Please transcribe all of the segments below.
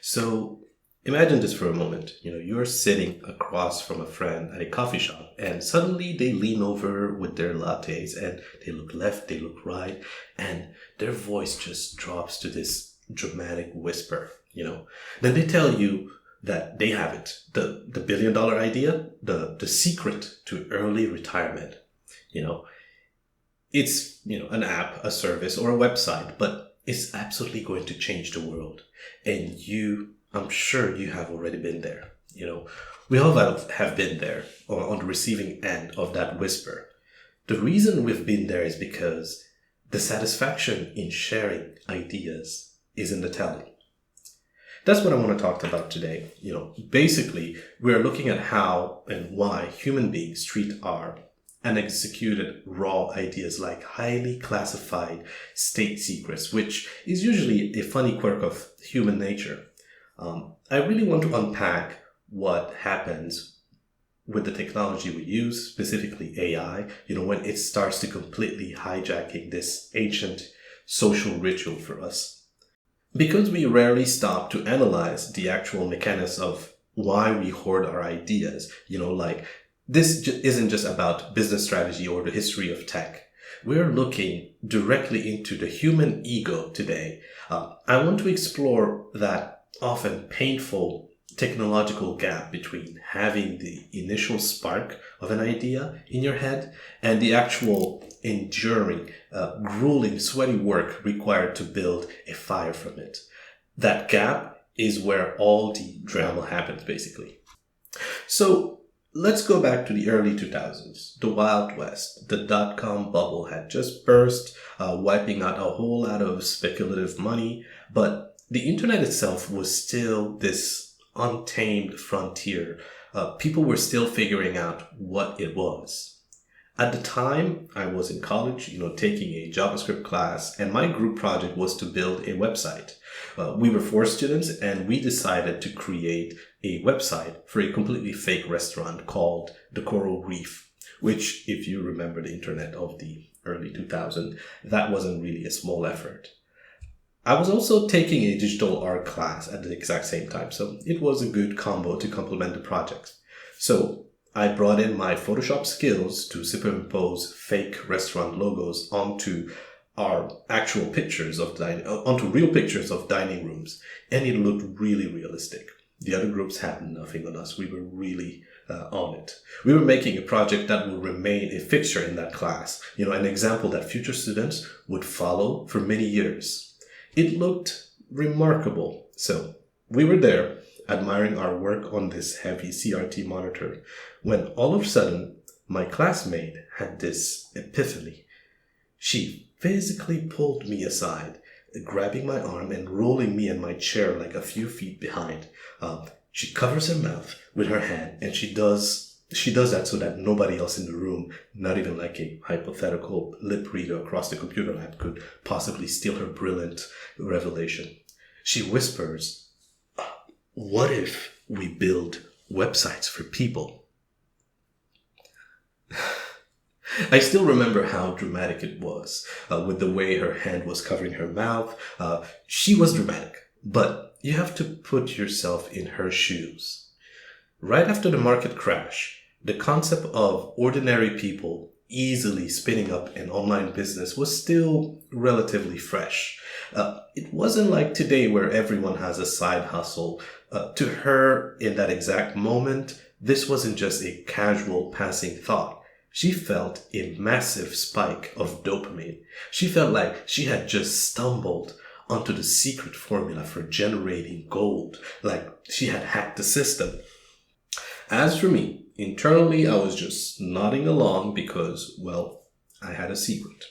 So imagine this for a moment. You're sitting across from a friend at a coffee shop, and suddenly they lean over with their lattes and they look left, they look right, and their voice just drops to this dramatic whisper. Then they tell you that they have it, the billion-dollar idea, the secret to early retirement. You know, it's, an app, a service, or a website, but it's absolutely going to change the world. And I'm sure you have already been there. We all have been there or on the receiving end of that whisper. The reason we've been there is because the satisfaction in sharing ideas is in the telling. That's what I want to talk about today. Basically, we're looking at how and why human beings treat our unexecuted raw ideas like highly classified state secrets, which is usually a funny quirk of human nature. I really want to unpack what happens with the technology we use, specifically AI, when it starts to completely hijacking this ancient social ritual for us. Because we rarely stop to analyze the actual mechanics of why we hoard our ideas, like this isn't just about business strategy or the history of tech. We're looking directly into the human ego today. I want to explore that often painful technological gap between having the initial spark of an idea in your head and the actual enduring, grueling, sweaty work required to build a fire from it. That gap is where all the drama happens, basically. So let's go back to the early 2000s, the Wild West. The dot-com bubble had just burst, wiping out a whole lot of speculative money, but the internet itself was still this untamed frontier. People were still figuring out what it was. At the time, I was in college, taking a JavaScript class, and my group project was to build a website. We were 4 students, and we decided to create a website for a completely fake restaurant called the Coral Reef, which, if you remember the internet of the early 2000s, that wasn't really a small effort. I was also taking a digital art class at the exact same time, so it was a good combo to complement the project. So I brought in my Photoshop skills to superimpose fake restaurant logos onto our actual pictures of onto real pictures of dining rooms, and it looked really realistic. The other groups had nothing on us. We were really on it. We were making a project that will remain a fixture in that class, an example that future students would follow for many years. It looked remarkable. So we were there admiring our work on this heavy CRT monitor when all of a sudden my classmate had this epiphany. She physically pulled me aside, grabbing my arm and rolling me in my chair like a few feet behind. She covers her mouth with her hand, and she does that so that nobody else in the room, not even like a hypothetical lip reader across the computer lab, could possibly steal her brilliant revelation. She whispers, "What if we build websites for people?" I still remember how dramatic it was, with the way her hand was covering her mouth. She was dramatic, but you have to put yourself in her shoes. Right after the market crash, the concept of ordinary people easily spinning up an online business was still relatively fresh. It wasn't like today where everyone has a side hustle. To her, in that exact moment, this wasn't just a casual passing thought. She felt a massive spike of dopamine. She felt like she had just stumbled onto the secret formula for generating gold, like she had hacked the system. As for me, internally, I was just nodding along because, well, I had a secret.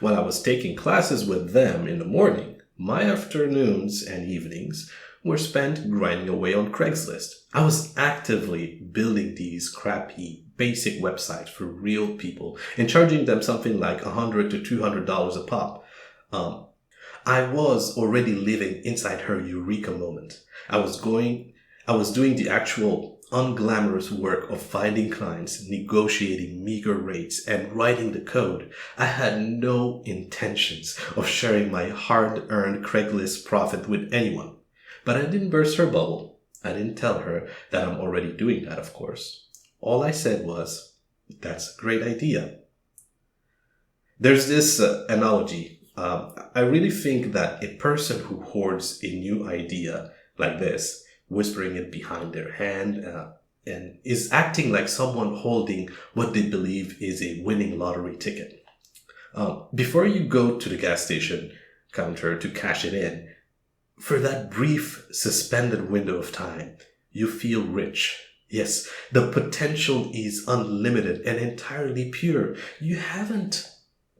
While I was taking classes with them in the morning, my afternoons and evenings were spent grinding away on Craigslist. I was actively building these crappy, basic websites for real people and charging them something like $100 to $200 a pop. I was already living inside her eureka moment. I was doing the actual unglamorous work of finding clients, negotiating meager rates, and writing the code. I had no intentions of sharing my hard-earned Craigslist profit with anyone. But I didn't burst her bubble. I didn't tell her that I'm already doing that, of course. All I said was, that's a great idea. There's this analogy. I really think that a person who hoards a new idea like this, whispering it behind their hand, and is acting like someone holding what they believe is a winning lottery ticket. Before you go to the gas station counter to cash it in, for that brief suspended window of time, you feel rich. Yes, the potential is unlimited and entirely pure. You haven't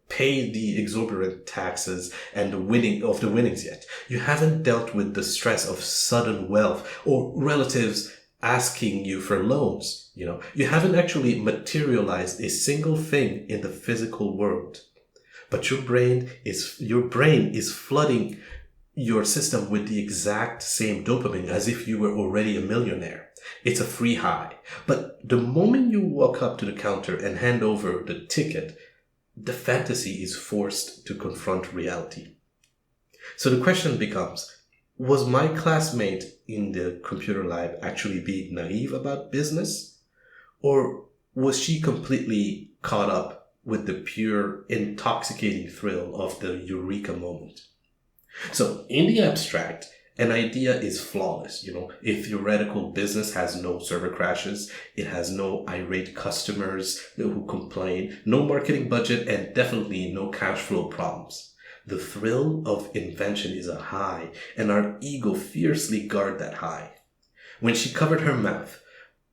paid the exorbitant taxes and the winnings yet. You haven't dealt with the stress of sudden wealth or relatives asking you for loans. You haven't actually materialized a single thing in the physical world. But your brain is flooding your system with the exact same dopamine as if you were already a millionaire. It's a free high. But the moment you walk up to the counter and hand over the ticket, the fantasy is forced to confront reality. So the question becomes, was my classmate in the computer lab actually being naive about business? Or was she completely caught up with the pure, intoxicating thrill of the eureka moment? So in the abstract, an idea is flawless. A theoretical business has no server crashes. It has no irate customers who complain, no marketing budget, and definitely no cash flow problems. The thrill of invention is a high, and our ego fiercely guard that high. When she covered her mouth,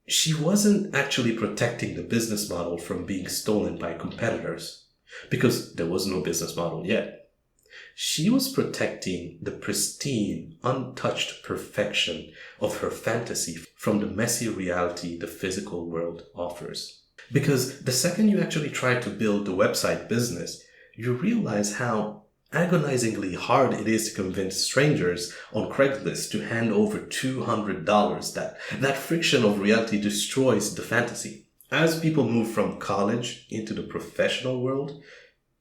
she wasn't actually protecting the business model from being stolen by competitors, because there was no business model yet. She was protecting the pristine, untouched perfection of her fantasy from the messy reality the physical world offers. Because the second you actually try to build the website business, you realize how agonizingly hard it is to convince strangers on Craigslist to hand over $200. That friction of reality destroys the fantasy. As people move from college into the professional world,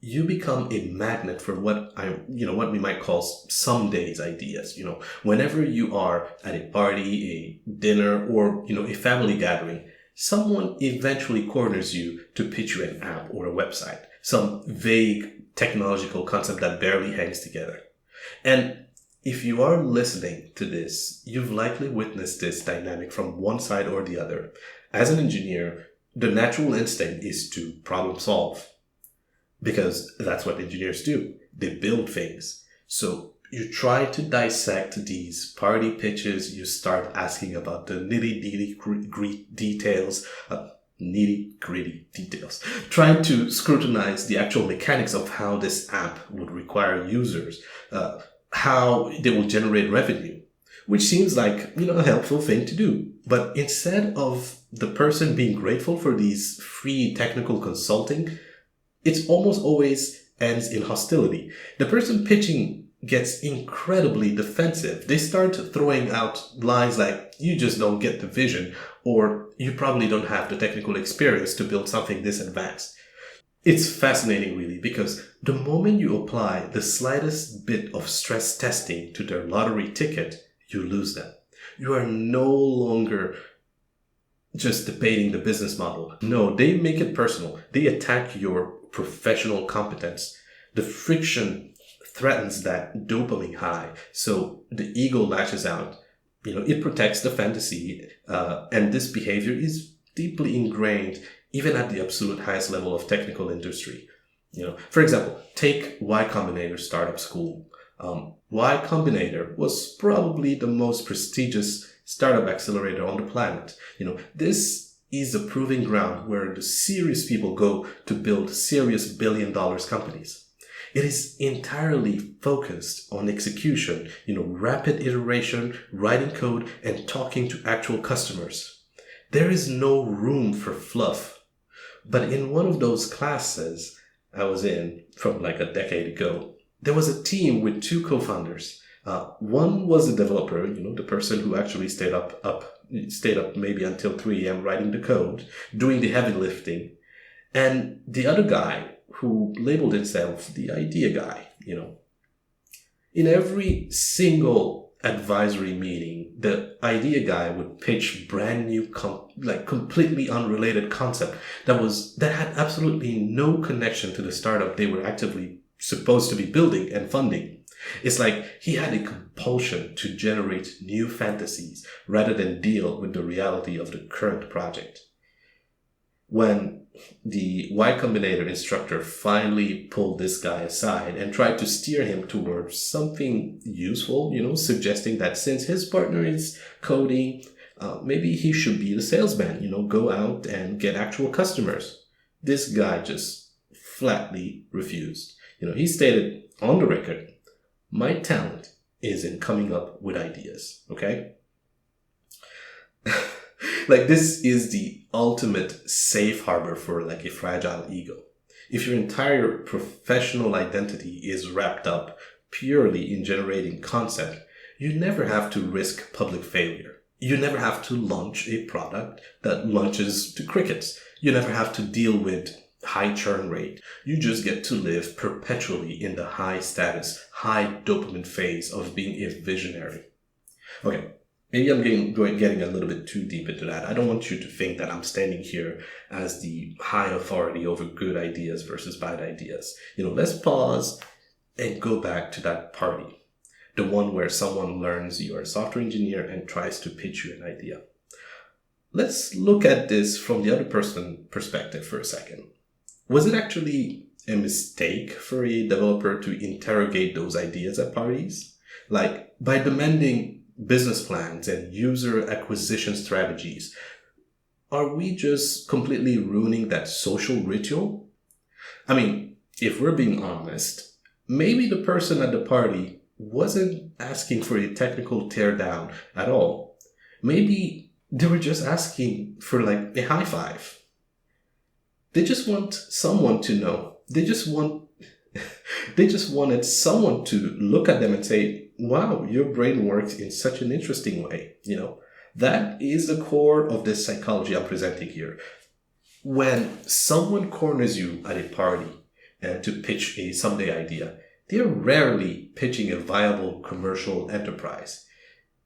you become a magnet for what we might call some days ideas. Whenever you are at a party, a dinner, or, a family gathering, someone eventually corners you to pitch you an app or a website, some vague technological concept that barely hangs together. And if you are listening to this, you've likely witnessed this dynamic from one side or the other. As an engineer, the natural instinct is to problem solve, because that's what engineers do. They build things. So you try to dissect these party pitches. You start asking about the nitty-gritty details, trying to scrutinize the actual mechanics of how this app would require users, how they will generate revenue, which seems like, a helpful thing to do. But instead of the person being grateful for these free technical consulting, it almost always ends in hostility. The person pitching gets incredibly defensive. They start throwing out lines like, you just don't get the vision, or you probably don't have the technical experience to build something this advanced. It's fascinating, really, because the moment you apply the slightest bit of stress testing to their lottery ticket, you lose them. You are no longer just debating the business model. No, they make it personal. They attack your professional competence. The friction threatens that dopamine high, so the ego lashes out. It protects the fantasy, and this behavior is deeply ingrained even at the absolute highest level of technical industry. For example, take Y Combinator Startup School. Y Combinator was probably the most prestigious startup accelerator on the planet. This is a proving ground where the serious people go to build serious billion-dollar companies. It is entirely focused on execution, rapid iteration, writing code, and talking to actual customers. There is no room for fluff. But in one of those classes I was in from like a decade ago, there was a team with two co-founders. One was a developer, the person who actually stayed up maybe until 3 a.m. writing the code, doing the heavy lifting. And the other guy who labeled himself the idea guy, In every single advisory meeting, the idea guy would pitch brand new, completely unrelated concept that had absolutely no connection to the startup they were actively supposed to be building and funding. It's like he had a compulsion to generate new fantasies rather than deal with the reality of the current project. When the Y Combinator instructor finally pulled this guy aside and tried to steer him towards something useful, suggesting that since his partner is coding, maybe he should be the salesman, go out and get actual customers. This guy just flatly refused. He stated on the record, "My talent is in coming up with ideas," okay? This is the ultimate safe harbor for a fragile ego. If your entire professional identity is wrapped up purely in generating concept, you never have to risk public failure. You never have to launch a product that launches to crickets. You never have to deal with high churn rate. You just get to live perpetually in the high status, high dopamine phase of being a visionary. Okay. Maybe I'm getting a little bit too deep into that. I don't want you to think that I'm standing here as the high authority over good ideas versus bad ideas. Let's pause and go back to that party. The one where someone learns you're a software engineer and tries to pitch you an idea. Let's look at this from the other person's perspective for a second. Was it actually a mistake for a developer to interrogate those ideas at parties? By demanding business plans and user acquisition strategies, are we just completely ruining that social ritual? If we're being honest, maybe the person at the party wasn't asking for a technical teardown at all. Maybe they were just asking for a high five. They just want someone to know. They just wanted someone to look at them and say, "Wow, your brain works in such an interesting way." That is the core of this psychology I'm presenting here. When someone corners you at a party to pitch a someday idea, they are rarely pitching a viable commercial enterprise.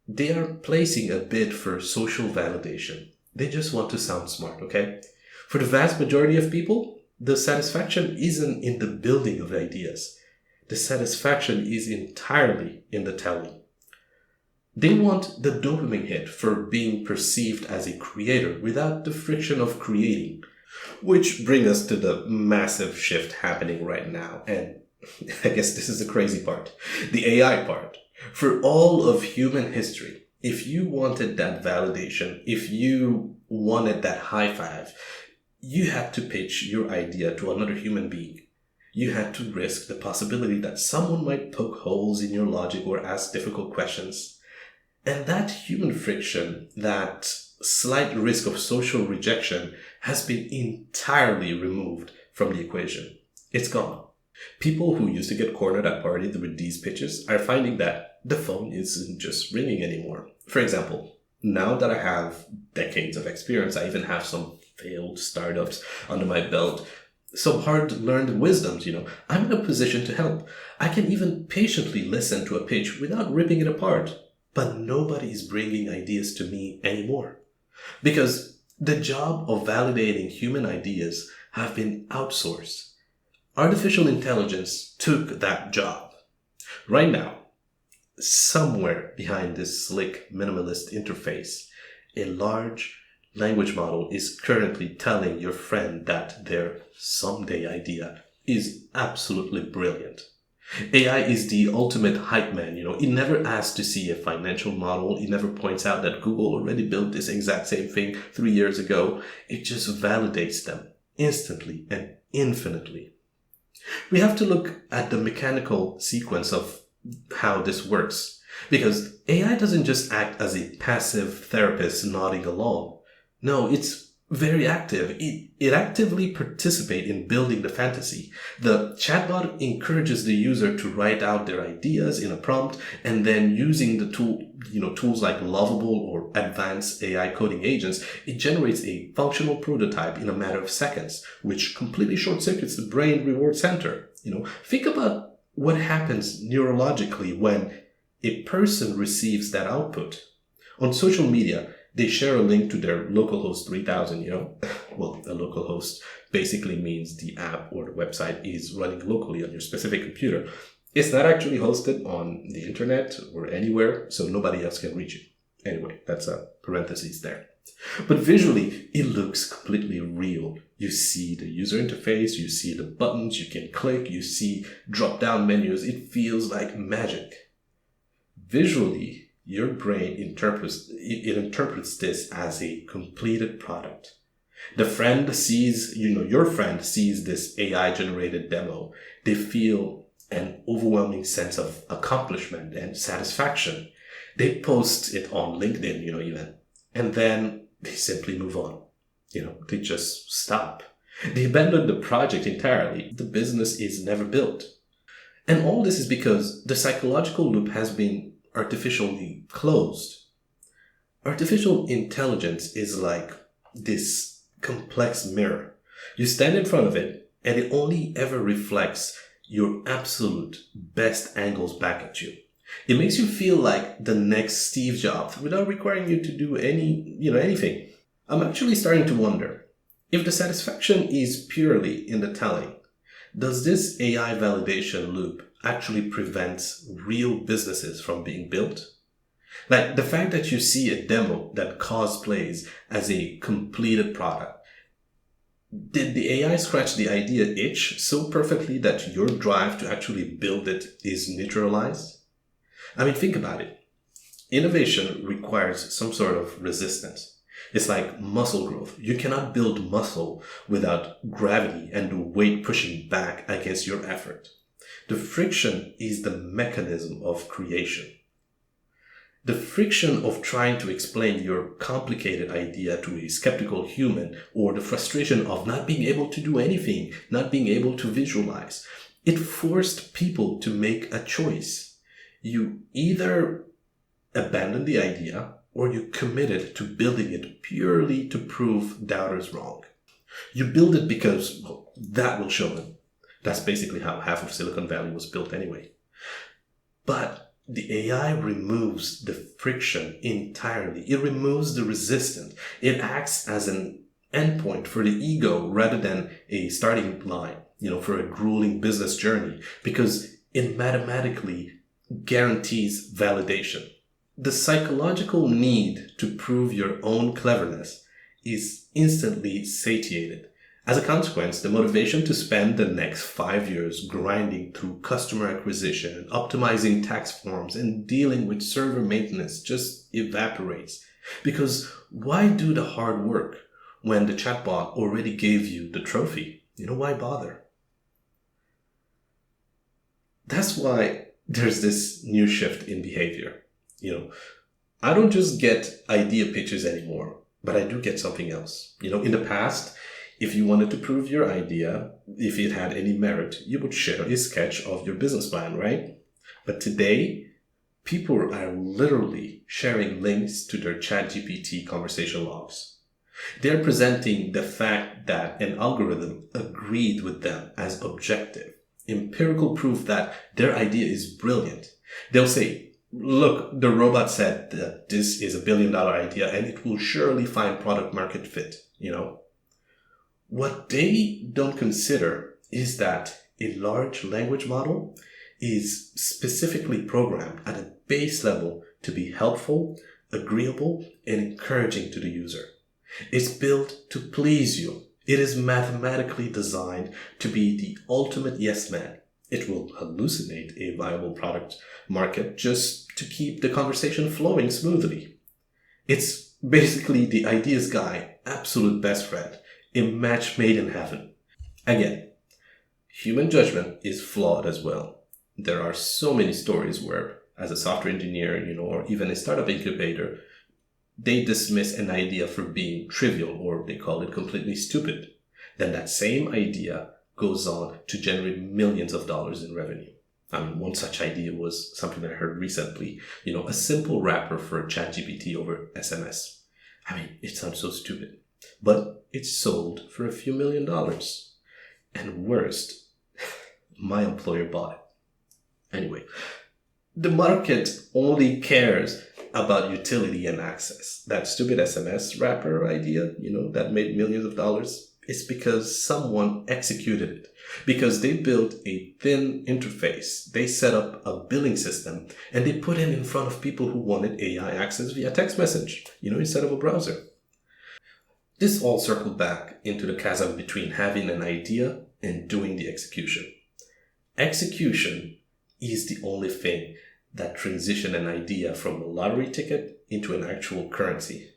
They are placing a bid for social validation. They just want to sound smart, okay? For the vast majority of people, the satisfaction isn't in the building of ideas. The satisfaction is entirely in the telling. They want the dopamine hit for being perceived as a creator without the friction of creating. Which brings us to the massive shift happening right now. And I guess this is the crazy part. The AI part. For all of human history, if you wanted that validation, if you wanted that high five, you had to pitch your idea to another human being. You had to risk the possibility that someone might poke holes in your logic or ask difficult questions. And that human friction, that slight risk of social rejection, has been entirely removed from the equation. It's gone. People who used to get cornered at parties with these pitches are finding that the phone isn't just ringing anymore. For example, now that I have decades of experience, I even have some failed startups under my belt, some hard-learned wisdoms, I'm in a position to help. I can even patiently listen to a pitch without ripping it apart. But nobody is bringing ideas to me anymore. Because the job of validating human ideas have been outsourced. Artificial intelligence took that job. Right now, somewhere behind this slick minimalist interface, a large language model is currently telling your friend that their someday idea is absolutely brilliant. AI is the ultimate hype man, It never asks to see a financial model. It never points out that Google already built this exact same thing 3 years ago. It just validates them instantly and infinitely. We have to look at the mechanical sequence of how this works. Because AI doesn't just act as a passive therapist nodding along. No, it's very active. It actively participates in building the fantasy. The chatbot encourages the user to write out their ideas in a prompt, and then using the tools like Lovable or advanced AI coding agents, it generates a functional prototype in a matter of seconds, which completely short-circuits the brain reward center. Think about what happens neurologically when a person receives that output. On social media, they share a link to their localhost 3000, Well, a localhost basically means the app or the website is running locally on your specific computer. It's not actually hosted on the internet or anywhere, so nobody else can reach it. Anyway, that's a parenthesis there. But visually, it looks completely real. You see the user interface, you see the buttons you can click, you see drop-down menus. It feels like magic. Visually, your brain interprets this as a completed product. Your friend sees this AI-generated demo. They feel an overwhelming sense of accomplishment and satisfaction. They post it on LinkedIn, even. And then they simply move on. They just stop. They abandon the project entirely. The business is never built. And all this is because the psychological loop has been artificially closed. Artificial intelligence is like this complex mirror. You stand in front of it, and it only ever reflects your absolute best angles back at you. It makes you feel like the next Steve Jobs without requiring you to do anything. I'm actually starting to wonder, if the satisfaction is purely in the telling, does this AI validation loop actually prevent real businesses from being built? Like the fact that you see a demo that cosplays as a completed product. Did the AI scratch the idea itch so perfectly that your drive to actually build it is neutralized? I mean, think about it. Innovation requires some sort of resistance. It's like muscle growth. You cannot build muscle without gravity and the weight pushing back against your effort. The friction is the mechanism of creation. The friction of trying to explain your complicated idea to a skeptical human, or the frustration of not being able to do anything, not being able to visualize, it forced people to make a choice. You either abandon the idea or you committed to building it purely to prove doubters wrong. You build it because, that will show them. That's basically how half of Silicon Valley was built anyway. But the AI removes the friction entirely. It removes the resistance. It acts as an endpoint for the ego rather than a starting line, for a grueling business journey, because it mathematically guarantees validation. The psychological need to prove your own cleverness is instantly satiated. As a consequence, the motivation to spend the next 5 years grinding through customer acquisition and optimizing tax forms and dealing with server maintenance just evaporates. Because why do the hard work when the chatbot already gave you the trophy? Why bother? That's why there's this new shift in behavior. I don't just get idea pitches anymore, but I do get something else. In the past, if you wanted to prove your idea, if it had any merit, you would share a sketch of your business plan, right? But today, people are literally sharing links to their ChatGPT conversation logs. They're presenting the fact that an algorithm agreed with them as objective, empirical proof that their idea is brilliant. They'll say, look, the robot said that this is $1 billion idea and it will surely find product market fit, What they don't consider is that a large language model is specifically programmed at a base level to be helpful, agreeable, and encouraging to the user. It's built to please you. It is mathematically designed to be the ultimate yes man. It will hallucinate a viable product market just to keep the conversation flowing smoothly. It's basically the ideas guy, absolute best friend, a match made in heaven. Again, human judgment is flawed as well. There are so many stories where, as a software engineer, or even a startup incubator, they dismiss an idea for being trivial, or they call it completely stupid. Then that same idea goes on to generate millions of dollars in revenue. One such idea was something that I heard recently, a simple wrapper for ChatGPT over SMS. It sounds so stupid. But it's sold for a few $1 million. And worst, my employer bought it. Anyway, The market only cares about utility and access. That stupid SMS wrapper idea, that made millions of dollars, is because someone executed it. Because they built a thin interface, they set up a billing system, and they put it in front of people who wanted AI access via text message, instead of a browser. This all circled back into the chasm between having an idea and doing the execution. Execution is the only thing that transition an idea from a lottery ticket into an actual currency.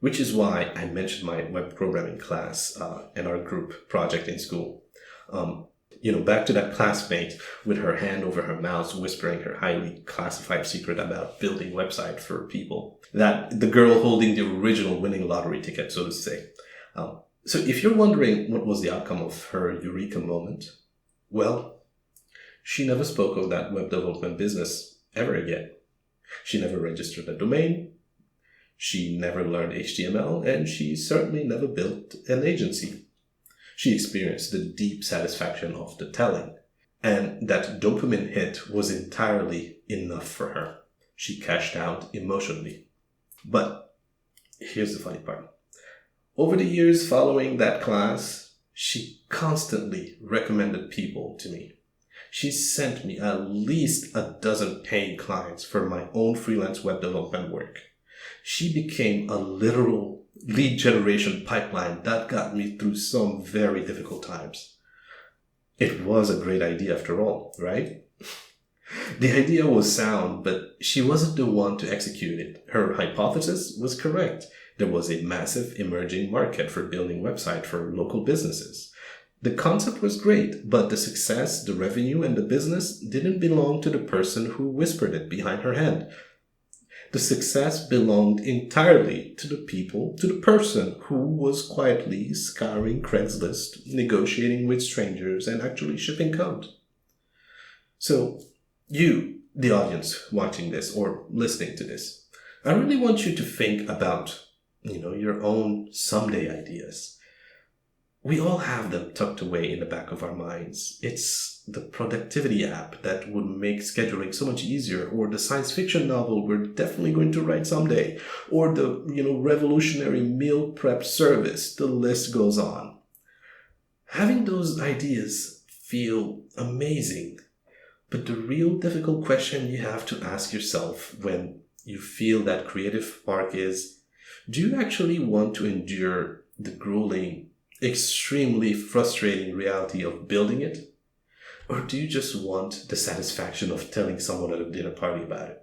Which is why I mentioned my web programming class and our group project in school. Back to that classmate with her hand over her mouth, whispering her highly classified secret about building website for people. That the girl holding the original winning lottery ticket, so to say. So if you're wondering what was the outcome of her eureka moment, well, she never spoke of that web development business ever again. She never registered a domain. She never learned HTML, and she certainly never built an agency. She experienced the deep satisfaction of the telling, and that dopamine hit was entirely enough for her. She cashed out emotionally. But here's the funny part. Over the years following that class, she constantly recommended people to me. She sent me at least a dozen paying clients for my own freelance web development work. She became a literal lead generation pipeline that got me through some very difficult times. It was a great idea after all, right? The idea was sound, but she wasn't the one to execute it. Her hypothesis was correct. There was a massive emerging market for building websites for local businesses. The concept was great, but the success, the revenue, and the business didn't belong to the person who whispered it behind her hand. The success belonged entirely to the person who was quietly scouring Craigslist, negotiating with strangers, and actually shipping code. So, you, the audience watching this or listening to this, I really want you to think about, your own someday ideas. We all have them tucked away in the back of our minds. It's the productivity app that would make scheduling so much easier, or the science fiction novel we're definitely going to write someday, or the, revolutionary meal prep service. The list goes on. Having those ideas feel amazing, but the real difficult question you have to ask yourself when you feel that creative spark is, do you actually want to endure the grueling, extremely frustrating reality of building it? Or do you just want the satisfaction of telling someone at a dinner party about it?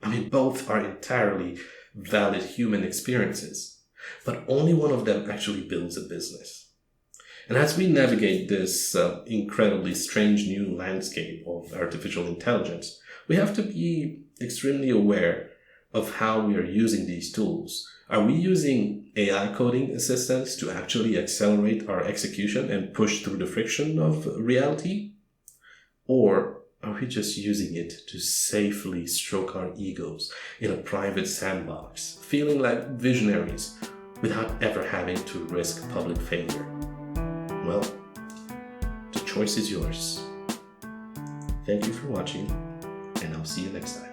I mean, both are entirely valid human experiences, but only one of them actually builds a business. And as we navigate this incredibly strange new landscape of artificial intelligence, we have to be extremely aware of how we are using these tools. Are we using AI coding assistants to actually accelerate our execution and push through the friction of reality? Or are we just using it to safely stroke our egos in a private sandbox, feeling like visionaries without ever having to risk public failure? Well, the choice is yours. Thank you for watching, and I'll see you next time.